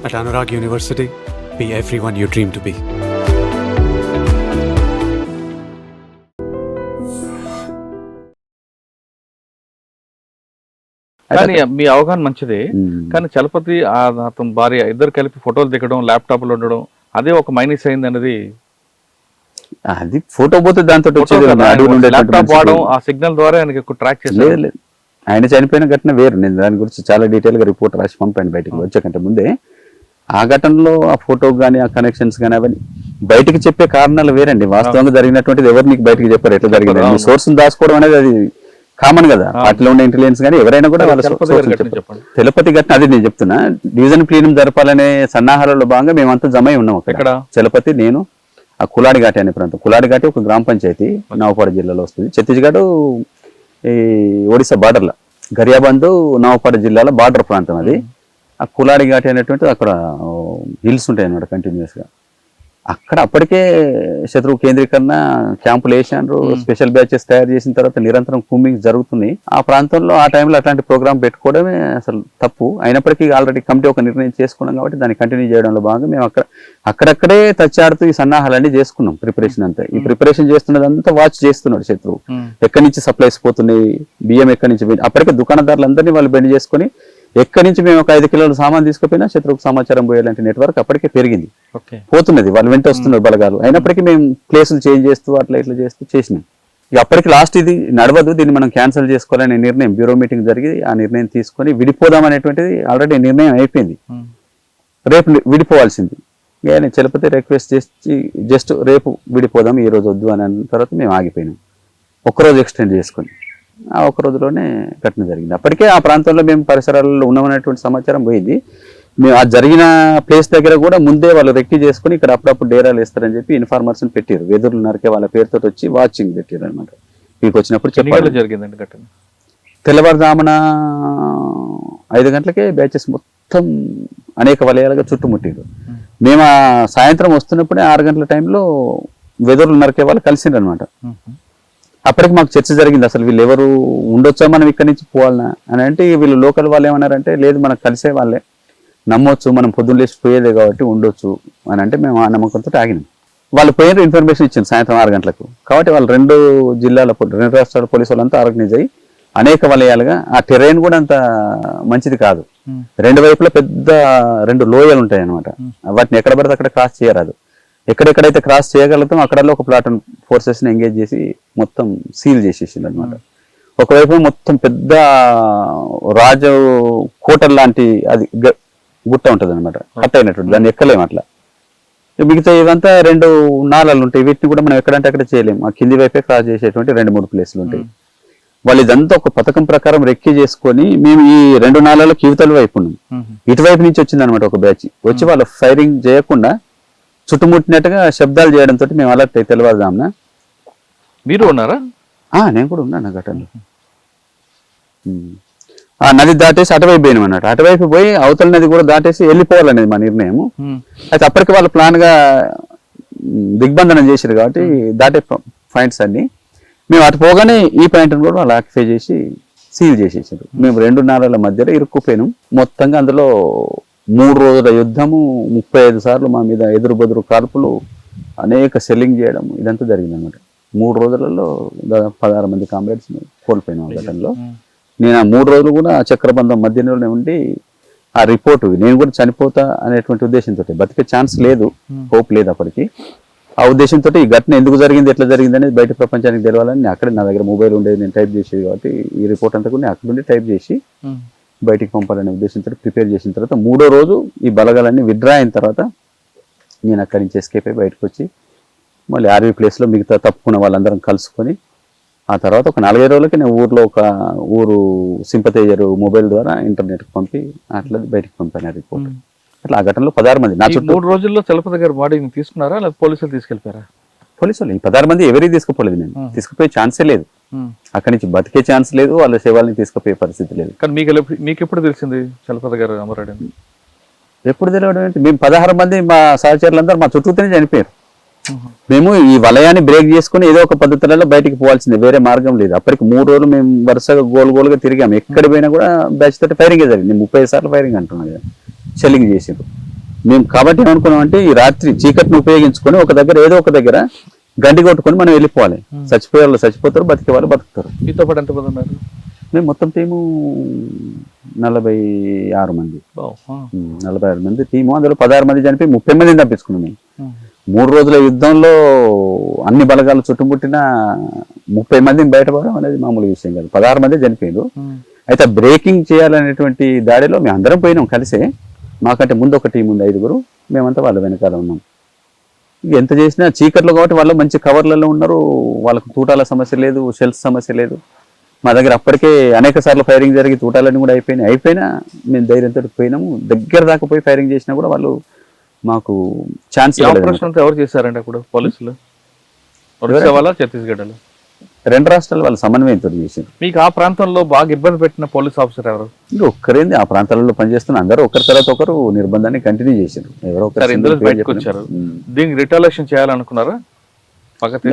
At Anurag University, be everyone you dream to be. కానీ మీ అవగాహన మంచిదే. కానీ చలపతి అతని భార్య ఇద్దరు కలిపి ఫోటోలు దిగడం, ల్యాప్టాప్లు ఉండడం, అదే ఒక మైనస్ అయింది అనేది. అది ఫోటో పోతే దాంతో ల్యాప్టాప్ వాడడం, ఆ సిగ్నల్ ద్వారా ఆయనకి ట్రాక్ చేసి ఆయన చనిపోయిన ఘటన వేరు. నేను దాని గురించి చాలా డీటెయిల్ గా రిపోర్ట్ రాసి పంపాను బయటకు వచ్చేకంటే ముందే. ఆ ఘటనలో ఆ ఫోటో కానీ ఆ కనెక్షన్స్ కానీ అవన్నీ బయటకు చెప్పే కారణాలు వేరండి. వాస్తవంగా జరిగినటువంటిది ఎవరు నీకు బయటకు చెప్పారు ఎట్లా జరిగింది. సోర్స్ దాచుకోవడం అనేది అది కామన్ కదా. వాటిలో ఉన్న ఇంటెలిజెన్స్ కానీ ఎవరైనా కూడా వాళ్ళ తెలపతి ఘటన అది నేను చెప్తున్నా. డివిజన్ ప్లీనం జరపాలనే సన్నాహాలలో భాగంగా మేమంతా జమై ఉన్నాం అక్కడ. చలపతి, నేను, ఆ కులాడిఘాటి అనే ప్రాంతం. కులాడిఘాటి ఒక గ్రామ పంచాయతీ నవపాడు జిల్లాలో వస్తుంది. ఛత్తీస్గఢ్ ఈ ఒడిశా బార్డర్లో, గరియాబంద్ నవపాడు జిల్లాలో బార్డర్ ప్రాంతం అది. ఆ కులాడిఘాటి అనేటువంటిది అక్కడ హిల్స్ ఉంటాయి అన్నమాట కంటిన్యూస్ గా. అక్కడ అప్పటికే శత్రువు కేంద్రీకరణ క్యాంపులు వేసారు, స్పెషల్ బ్యాచెస్ తయారు చేసిన తర్వాత నిరంతరం కూంబింగ్ జరుగుతున్నాయి. ఆ ప్రాంతంలో ఆ టైంలో అట్లాంటి ప్రోగ్రామ్ పెట్టుకోవడమే అసలు తప్పు. అయినప్పటికీ ఆల్రెడీ కమిటీ ఒక నిర్ణయం చేసుకున్నాం కాబట్టి దాన్ని కంటిన్యూ చేయడంలో భాగంగా మేము అక్కడక్కడే తచ్చాడుతూ ఈ సన్నాహాలన్నీ చేసుకున్నాం. ప్రిపరేషన్ అంతా ఈ ప్రిపరేషన్ చేస్తున్నదంతా వాచ్ చేస్తున్నాడు శత్రువు. ఎక్కడి నుంచి సప్లైస్ పోతున్నాయి, బియ్యం ఎక్కడి నుంచి. అప్పటికే దుకాణదారులందరినీ వాళ్ళు బెండ్ చేసుకుని ఎక్కడి నుంచి మేము ఒక 5 కిలోల సామాన్ తీసుకుపోయినా శత్రువుకు సమాచారం పోయేలాంటి నెట్వర్క్ అప్పటికే పెరిగింది, పోతున్నది. వాళ్ళు వెంట వస్తున్నారు బలగాలు. అయినప్పటికీ మేము ప్లేసులు చేంజ్ చేస్తూ అట్లా ఇట్లా చేస్తూ చేసినాం. ఇక అప్పటికి లాస్ట్ ఇది నడవదు, దీన్ని మనం క్యాన్సిల్ చేసుకోవాలనే నిర్ణయం బ్యూరో మీటింగ్ జరిగి ఆ నిర్ణయం తీసుకొని విడిపోదాం అనేటువంటిది ఆల్రెడీ నిర్ణయం అయిపోయింది. రేపు విడిపోవాల్సింది. నేను చలపతి రిక్వెస్ట్ చేసి జస్ట్ రేపు విడిపోదాం, ఈ రోజు వద్దు అని అన్న తర్వాత మేము ఆగిపోయినాం. ఒక్కరోజు ఎక్స్టెండ్ చేసుకొని ఆ ఒక్క రోజులోనే ఘటన జరిగింది. అప్పటికే ఆ ప్రాంతంలో మేము పరిసరాలలో ఉన్నామనేటువంటి సమాచారం పోయింది. మేము ఆ జరిగిన ప్లేస్ దగ్గర కూడా ముందే వాళ్ళు రెక్కి చేసుకుని ఇక్కడ అప్పుడప్పుడు డేరాలు వేస్తారని చెప్పి ఇన్ఫార్మర్స్ పెట్టారు. వెదురులు నరికే వాళ్ళ పేరుతో వచ్చి వాచింగ్ పెట్టారు అనమాట. మీకు వచ్చినప్పుడు చెప్పాలి. జరిగిందండి ఘటన తెల్లవారుజామున 5 గంటలకే బ్యాచెస్ మొత్తం అనేక వలయాలుగా చుట్టుముట్టారు. మేము ఆ సాయంత్రం వస్తున్నప్పుడే 6 గంటల టైంలో వెదురులు నరికే వాళ్ళు కలిసిండ్రు అనమాట. అప్పటికి మాకు చర్చ జరిగింది, అసలు వీళ్ళు ఎవరు ఉండొచ్చా, మనం ఇక్కడి నుంచి పోవాలన్నా అని. అంటే వీళ్ళు లోకల్ వాళ్ళు ఏమన్నారంటే, లేదు మనకు కలిసే వాళ్ళే, నమ్మొచ్చు, మనం పొద్దున్న లేచి పోయేదే కాబట్టి ఉండొచ్చు అని. అంటే మేము ఆ నమ్మకంతో ఆగినాం. వాళ్ళు పోయిన ఇన్ఫర్మేషన్ ఇచ్చింది సాయంత్రం 6 గంటలకు. కాబట్టి వాళ్ళు 2 రాష్ట్రాల పోలీసు వాళ్ళంతా ఆర్గనైజ్ అయ్యి అనేక వలయాలుగా, ఆ టెరైన్ కూడా అంత మంచిది కాదు. 2 వైపులా పెద్ద 2 లోయలు ఉంటాయి అనమాట. వాటిని ఎక్కడ పడితే అక్కడ క్రాస్ చేయరాదు. ఎక్కడెక్కడైతే క్రాస్ చేయగలుగుతాం అక్కడల్లో ఒక ప్లాటూన్ ఫోర్సెస్ని ఎంగేజ్ చేసి మొత్తం సీల్ చేసేసింది అనమాట. ఒకవైపు మొత్తం పెద్ద రాజు కోటల్ లాంటి అది గుట్ట ఉంటుంది అనమాట, కట్ అయినటువంటి, దాన్ని ఎక్కలేము అట్లా. మిగతా ఇవంతా 2 నాళాలు ఉంటాయి. వీటిని కూడా మనం ఎక్కడంటే అక్కడ చేయలేము. ఆ కింది వైపే క్రాస్ చేసేటువంటి 2-3 ప్లేసులు ఉంటాయి. వాళ్ళు ఇదంతా ఒక పథకం ప్రకారం రెక్కి చేసుకొని మేము ఈ 2 నాళాలకు యువతల వైపు ఉన్నాం. ఇటువైపు నుంచి వచ్చింది అనమాట ఒక బ్యాచ్. వచ్చి వాళ్ళు ఫైరింగ్ చేయకుండా చుట్టుముట్టినట్టుగా శబ్దాలు చేయడంతో మేము అలర్ట్ అయి తెల్లవారుజామున. మీరు ఉన్నారా? నేను కూడా ఉన్నాను ఆ ఘటనలో. ఆ నది దాటేసి అటువైపు పోయినాం అన్నట్టు. అటువైపు పోయి అవతల నది కూడా దాటేసి వెళ్ళిపోవాలనేది మా నిర్ణయం. అయితే అప్పటికి వాళ్ళు ప్లాన్ గా దిగ్బంధనం చేశారు కాబట్టి దాటే పాయింట్స్ అన్ని మేము అటు పోగానే ఈ పాయింట్ కూడా వాళ్ళు ఆక్యుపై చేసి సీల్ చేసేసారు. మేము 2 నాళాల మధ్యలో ఇరుక్కుపోయినాం. మొత్తంగా అందులో 3 రోజుల యుద్ధము, 35 సార్లు మా మీద ఎదురు బదురు కాల్పులు, అనేక సెల్లింగ్ చేయడం, ఇదంతా జరిగింది అనమాట. 3 రోజులలో దాదాపు 16 మంది కామ్రేడ్స్ కోల్పోయినాం ఆ ఘటనలో. నేను ఆ 3 రోజులు కూడా చక్రబంధం మధ్యలోనే ఉండి ఆ రిపోర్టు, నేను కూడా చనిపోతా అనేటువంటి ఉద్దేశంతో, బతికే ఛాన్స్ లేదు, హోప్ లేదు అప్పటికి. ఆ ఉద్దేశంతో ఈ ఘటన ఎందుకు జరిగింది, ఎట్లా జరిగింది అనేది బయట ప్రపంచానికి తెలవాలని అక్కడే నా దగ్గర మొబైల్ ఉండేది, నేను టైప్ చేసేది కాబట్టి ఈ రిపోర్ట్ అంతా కూడా అక్కడ నుండి టైప్ చేసి బయటికి పంపాలనే ఉద్దేశంతో ప్రిపేర్ చేసిన తర్వాత 3వ రోజు ఈ బలగాలన్నీ విత్డ్రా అయిన తర్వాత నేను అక్కడి నుంచి ఎస్కేప్ అయి బయటకు వచ్చి మళ్ళీ ఆర్వీ ప్లేస్లో మిగతా తప్పుకున్న వాళ్ళందరం కలుసుకొని ఆ తర్వాత ఒక 4-5 రోజులకి నేను ఊర్లో ఒక ఊరు సింపతైజర్ మొబైల్ ద్వారా ఇంటర్నెట్కి పంపి అట్లా బయటకు పంపాను ఆ రిపోర్ట్. అట్లా ఆ ఘటనలో 16 మంది. నా చుట్టూ 3 రోజుల్లో చలపతి గారి బాడీని తీసుకున్నారా లేదా పోలీసులు తీసుకెళ్ళిపోయారా? పోలీసులు ఈ 16 మంది ఎవరికి తీసుకుపోలేదు. నేను తీసుకుపోయే ఛాన్సే లేదు. అక్కడి నుంచి బతికే ఛాన్స్ లేదు, వాళ్ళ శవాలని తీసుకుపోయే పరిస్థితి లేదు. కానీ మీకు ఎప్పుడు తెలిసింది చలపతి గారు అమరుడని? ఎప్పుడు తెలియడం ఏంటి, మేము 16 మంది మా సహచరులందరూ మా చుట్టూతోనే చనిపోయారు. మేము ఈ వలయాన్ని బ్రేక్ చేసుకుని ఏదో ఒక పద్ధతులలో బయటికి పోవాల్సిందే, వేరే మార్గం లేదు. అప్పటికి 3 రోజులు మేము వరుసగా గోలుగా తిరిగాము. ఎక్కడ పోయినా కూడా బ్యాచ్ తోటి ఫైరింగ్ జరిగింది. 35 సార్లు ఫైరింగ్ అంటున్నాను కదా, షెల్లింగ్ చేసారు. మేము కాబట్టి ఏమనుకున్నాం అంటే ఈ రాత్రి చీకటిని ఉపయోగించుకొని ఒక దగ్గర ఏదో ఒక దగ్గర గండి కొట్టుకొని మనం వెళ్ళిపోవాలి. చచ్చిపోయే వాళ్ళు చచ్చిపోతారు, బతికే వాళ్ళు బతుకుతారు. మీతో పాటు ఎంతమంది ఉన్నారు? మేము మొత్తం టీము 46 మంది. 46 మంది టీము. అందులో 16 మంది చనిపోయి 30 మందిని తప్పించుకున్నాం మేము. 3 రోజుల యుద్ధంలో అన్ని బలగాలు చుట్టుముట్టిన 30 మందిని బయటపడడం అనేది మామూలు విషయం కాదు. 16 మంది చనిపోయారు. అయితే బ్రేకింగ్ చేయాలనేటువంటి దాడిలో మేము అందరం పోయినాం కలిసే. మాకంటే ముందు ఒక టీం ఉంది 5గురు, మేమంతా వాళ్ళ వెనకాల ఉన్నాం. ఎంత చేసినా చీకట్లో కాబట్టి వాళ్ళు మంచి కవర్లలో ఉన్నారు. వాళ్ళకు తూటాల సమస్య లేదు, షెల్స్ సమస్య లేదు. మా దగ్గర అప్పటికే అనేక సార్లు ఫైరింగ్ జరిగి తూటాలన్నీ కూడా అయిపోయినా మేము ధైర్యంతో పోయినాము. దగ్గర దాకా పోయి ఫైరింగ్ చేసినా కూడా వాళ్ళు మాకు ఛాన్స్ ఎవరు చేశారండి అప్పుడు? పోలీసులు ఛత్తీస్గఢ్ 2 రాష్ట్రాలు వాళ్ళు సమన్వయంతో చేశారు. మీకు ఆ ప్రాంతంలో బాగా ఇబ్బంది పెట్టిన పోలీస్ ఆఫీసర్ ఎవరు? ఇంకా ఒక్కరేంది ఆ ప్రాంతాలలో పనిచేస్తున్న అందరూ ఒకరి తర్వాత ఒకరు నిర్బంధాన్ని కంటిన్యూ చేశారు. ఎవరో వచ్చారు. దీనికి రిటాలియేషన్ చేయాలనుకున్నారా?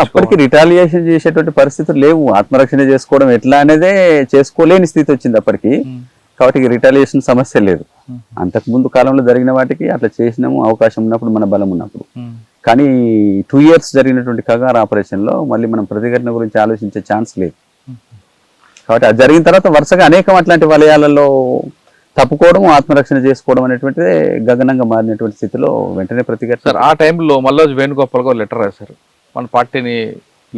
అప్పటికి రిటాలియేషన్ చేసేటువంటి పరిస్థితులు లేవు. ఆత్మరక్షణ చేసుకోవడం ఎట్లా అనేదే చేసుకోలేని స్థితి వచ్చింది అప్పటికి. కాబట్టి రిటాలియేషన్ సమస్య లేదు. అంతకు ముందు కాలంలో జరిగిన వాటికి అట్లా చేసినాము, అవకాశం ఉన్నప్పుడు, మన బలం ఉన్నప్పుడు. కానీ 2 years జరిగినటువంటి కగార్ ఆపరేషన్ లో మళ్ళీ మనం ప్రతిఘటన గురించి ఆలోచించే ఛాన్స్ లేదు. కాబట్టి అది జరిగిన తర్వాత వరుసగా అనేకం అట్లాంటి వలయాలలో తప్పుకోవడం, ఆత్మరక్షణ చేసుకోవడం అనేటువంటిది గగనంగా మారినటువంటి స్థితిలో వెంటనే ప్రతిఘటన. ఆ టైంలో మల్లోజ్ వేణుగోపాల్ గారు లెటర్ రాశారు, మన పార్టీని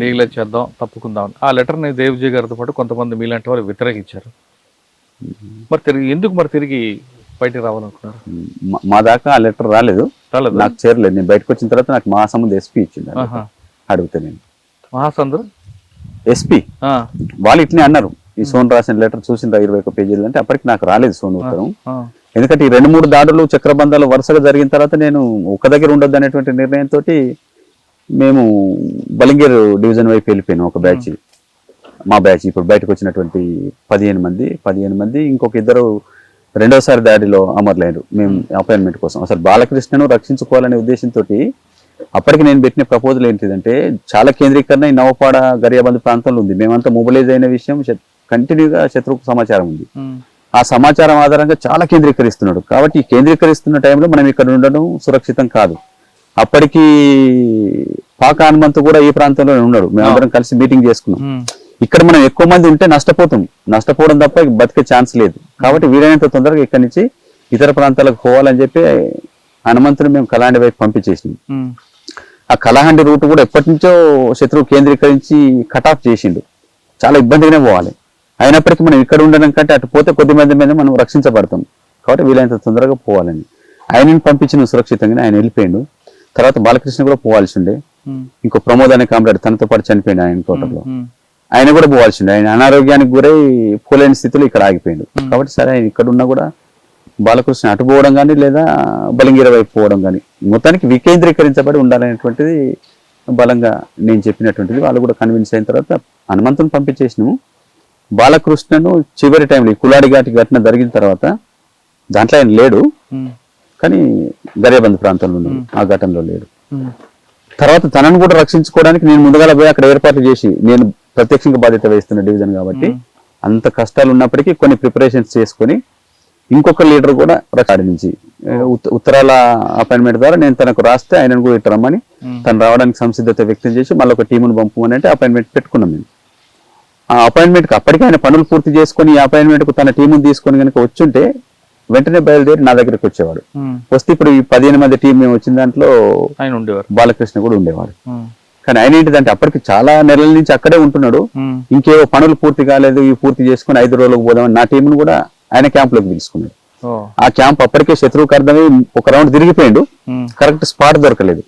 లీగలైజ్ చేద్దాం, తప్పుకుందాం. ఆ లెటర్ని దేవ్జీ గారితో పాటు కొంతమంది మీలాంటి వాళ్ళు వ్యతిరేకించారు. మరి ఎందుకు తిరిగి బయటికి రావాలనుకున్నారు? మా దాకా ఆ లెటర్ రాలేదు, నాకు చేరలేదు. నేను బయటకు వచ్చిన తర్వాత నాకు మహాసముద్ర ఎస్పీ ఇచ్చింది. అడిగితే నేను మహాసంద్ర ఎస్పీ వాళ్ళు ఇట్లనే అన్నారు, ఈ సోన్ రాసిన లెటర్ చూసిన 21 పేజీలు అంటే అప్పటికి నాకు రాలేదు సోన్ ఉత్తరం. ఎందుకంటే ఈ 2-3 దాడులు చక్రబంధాలు వరుసగా జరిగిన తర్వాత నేను ఒక దగ్గర ఉండొద్దు అనేటువంటి నిర్ణయంతో మేము బలింగేర్ డివిజన్ వైపు వెళ్ళిపోయాను. ఒక బ్యాచ్, మా బ్యాచ్ ఇప్పుడు బయటకు వచ్చినటువంటి 15 మంది ఇంకొక 2 రెండోసారి దాడిలో అమరులైనరు. మేము అపాయింట్మెంట్ కోసం అసలు బాలకృష్ణను రక్షించుకోవాలనే ఉద్దేశంతో అప్పటికి నేను పెట్టిన ప్రపోజల్ ఏంటిదంటే చాలా కేంద్రీకరణ ఈ నవపాడ గరియాబంద్ ప్రాంతంలో ఉంది. మేమంతా మొబిలైజ్ అయిన విషయం కంటిన్యూగా శత్రువుకు సమాచారం ఉంది. ఆ సమాచారం ఆధారంగా చాలా కేంద్రీకరిస్తున్నాడు. కాబట్టి ఈ కేంద్రీకరిస్తున్న టైంలో మనం ఇక్కడ ఉండడం సురక్షితం కాదు. అప్పటికి పాక హనుమంతు కూడా ఈ ప్రాంతంలోనే ఉన్నాడు. మేమందరం కలిసి మీటింగ్ చేసుకున్నాం. ఇక్కడ మనం ఎక్కువ మంది ఉంటే నష్టపోవడం తప్ప బతికే ఛాన్స్ లేదు. కాబట్టి వీలైనంత తొందరగా ఇక్కడి నుంచి ఇతర ప్రాంతాలకు పోవాలని చెప్పి హనుమంతుని మేము కలాండి వైపు పంపించేసినాం. ఆ కలాహండి రూట్ కూడా ఎప్పటి నుంచో శత్రువు కేంద్రీకరించి కట్ ఆఫ్ చేసిండు. చాలా ఇబ్బందిగానే పోవాలి. అయినప్పటికీ మనం ఇక్కడ ఉండడం కంటే అటు పోతే కొద్ది మంది మీద మనం రక్షించబడతాం. కాబట్టి వీలైనంత తొందరగా పోవాలని ఆయనని పంపించిన సురక్షితంగానే ఆయన వెళ్ళిపోయిండు. తర్వాత బాలకృష్ణ కూడా పోవాల్సి ఉండే. ఇంకో ప్రమోద్ అనే కామ్రేడ్ తనతో పాటు చనిపోయిండు ఆయన తోటలో. ఆయన కూడా పోవాల్సి ఉండే. ఆయన అనారోగ్యానికి గురై పోలేని స్థితిలో ఇక్కడ ఆగిపోయిండు. కాబట్టి సరే ఆయన ఇక్కడ ఉన్నా కూడా బాలకృష్ణ అటు పోవడం కానీ లేదా బలింగీర వైపు పోవడం కానీ మొత్తానికి వికేంద్రీకరించబడి ఉండాలనేటువంటిది బలంగా నేను చెప్పినటువంటిది. వాళ్ళు కూడా కన్విన్స్ అయిన తర్వాత హనుమంతుని పంపించేసినాము. బాలకృష్ణను చివరి టైంలో కులాడి ఘటన జరిగిన తర్వాత దాంట్లో ఆయన లేడు, కానీ గరియాబంద్ ప్రాంతంలో ఉన్నాడు. ఆ ఘటనలో లేడు. తర్వాత తనను కూడా రక్షించుకోవడానికి నేను ముందుగా పోయి అక్కడ ఏర్పాట్లు చేసి, నేను ప్రత్యక్షంగా బాధ్యత వహిస్తున్న డివిజన్ కాబట్టి అంత కష్టాలు ఉన్నప్పటికీ కొన్ని ప్రిపరేషన్స్ చేసుకొని ఇంకొక లీడర్ కూడా రకాడి నుంచి ఉత్తరాల అపాయింట్మెంట్ ద్వారా నేను తనకు రాస్తే ఆయనను కూడా ఇటు రమ్మని తను రావడానికి సంసిద్ధత వ్యక్తం చేసి మళ్ళీ ఒక టీమును పంపమని అంటే అపాయింట్మెంట్ పెట్టుకున్నాం మేము. ఆ అపాయింట్మెంట్కి అప్పటికే ఆయన పనులు పూర్తి చేసుకుని ఈ అపాయింట్మెంట్కు తన టీమును తీసుకొని కనుక వచ్చుంటే వెంటనే బయలుదేరి నా దగ్గరికి వచ్చేవాడు. వస్తే ఇప్పుడు ఈ 15 మంది టీం మేము వచ్చిన దాంట్లో ఆయన ఉండేవారు, బాలకృష్ణ కూడా ఉండేవాడు. కానీ ఆయన ఏంటిదంటే అప్పటికి చాలా నెలల నుంచి అక్కడే ఉంటున్నాడు. ఇంకేవో పనులు పూర్తి కాలేదు, ఇవి పూర్తి చేసుకుని 5 రోజులకు పోదామని నా టీంను కూడా ఆయన క్యాంప్ లోకి పిలుచుకున్నాడు. ఆ క్యాంప్ అప్పటికే శత్రువుకి అర్థమై ఒక రౌండ్ తిరిగిపోయాడు. కరెక్ట్ స్పాట్ దొరకలేదు.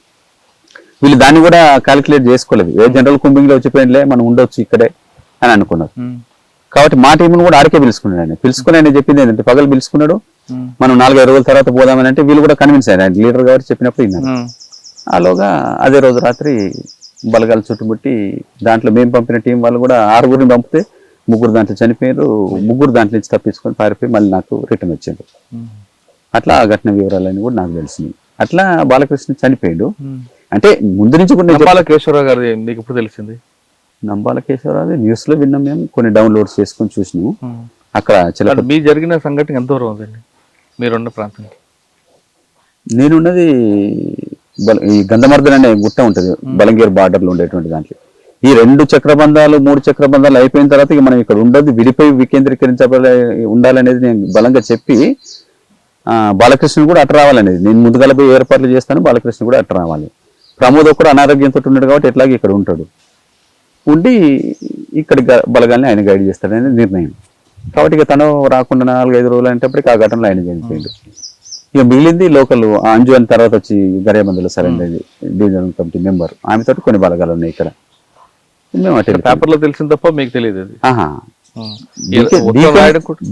వీళ్ళు దాన్ని కూడా క్యాలిక్యులేట్ చేసుకోలేదు. ఏ జనరల్ కుంబింగ్ లో వచ్చిపోయిందిలే మనం ఉండొచ్చు ఇక్కడే అని అనుకున్నారు. కాబట్టి మా టీంను కూడా ఆడికే పిలుచుకున్నాడు. ఆయన పిలుచుకుని ఆయన చెప్పింది ఏంటంటే పగలు పిలుచుకున్నాడు, మనం 4-5 రోజుల తర్వాత పోదామని అంటే వీళ్ళు కూడా కన్విన్స్ అయ్యారు. ఆయన లీడర్ కాబట్టి చెప్పినప్పుడు విన్నారు. ఆలోగా అదే రోజు రాత్రి బలగాలు చుట్టుముట్టి దాంట్లో మేము పంపిన టీం వాళ్ళు కూడా 6గురిని పంపితే 3 దాంట్లో చనిపోయారు. 3 దాంట్లో నుంచి తప్పించుకొని పారిపోయి మళ్ళీ నాకు రిటర్న్ వచ్చాడు. అట్లా ఆ ఘటన వివరాలన్నీ కూడా నాకు తెలిసినాయి. అట్లా బాలకృష్ణ చనిపోయాడు. అంటే ముందు నుంచి కూడా నంబాల కేశవరావు గారు మీకు ఇప్పుడు తెలిసింది? నంబాల కేశవరావు న్యూస్ లో విన్నాం, మేము కొన్ని డౌన్లోడ్స్ చేసుకొని చూసినాము. అక్కడ మీ జరిగిన సంఘటన ఎంత దూరం ఉందండి మీరున్న ప్రాంతానికి? నేనున్నది ఈ గంధమర్దన్ అనే గుట్ట ఉంటుంది బలంగీర్ బార్డర్ లో ఉండేటువంటి దాంట్లో. ఈ 2 చక్రబంధాలు 3 చక్రబంధాలు అయిపోయిన తర్వాత ఇక మనం ఇక్కడ ఉండదు, విడిపోయి వికేంద్రీకరించబడి ఉండాలనేది నేను బలంగా చెప్పి బాలకృష్ణ కూడా అట్ట రావాలనేది నేను ముందుగా పోయి ఏర్పాట్లు చేస్తాను. బాలకృష్ణ కూడా అట్ట రావాలి. ప్రమోద్ కూడా అనారోగ్యంతో ఉన్నాడు కాబట్టి ఎట్లాగే ఇక్కడ ఉంటాడు, ఉండి ఇక్కడి బలగాల్ని ఆయన గైడ్ చేస్తాడనేది నిర్ణయం. కాబట్టి ఇక తను రాకుండా 4-5 రోజులు అనేటప్పటికి ఆ ఘటనలో ఆయన చనిపోయిండు. ఇక మిగిలింది లోకల్ అంజు అని తర్వాత వచ్చి గరేబందులో సరైన డివిజనల్ కమిటీ మెంబర్, ఆమెతో కొన్ని బలగాలు ఉన్నాయి ఇక్కడ. మేము అటు పేపర్లో తెలిసింది తప్ప మీకు తెలియదు అది.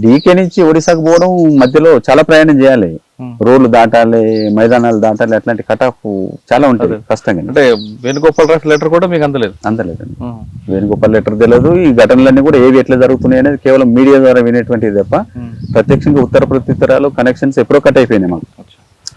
డీకే నుంచి ఒడిశాకు పోవడం మధ్యలో చాలా ప్రయాణం చేయాలి, రోడ్లు దాటాలి, మైదానాలు దాటాలి, అట్లాంటి కటాఫ్ చాలా ఉంటుంది కష్టంగా. అంటే వేణుగోపాల్ రాసిన లెటర్ కూడా మీకు అందలేదండి. వేణుగోపాల్ లెటర్ తెలియదు. ఈ ఘటనలన్నీ కూడా ఏవి ఎట్లా జరుగుతున్నాయి అనేది కేవలం మీడియా ద్వారా వినేటువంటిది తప్ప ప్రత్యక్షంగా ఉత్తర ప్రత్యుత్తరాలు కనెక్షన్స్ ఎప్పుడో కట్ అయిపోయినాయి మాకు.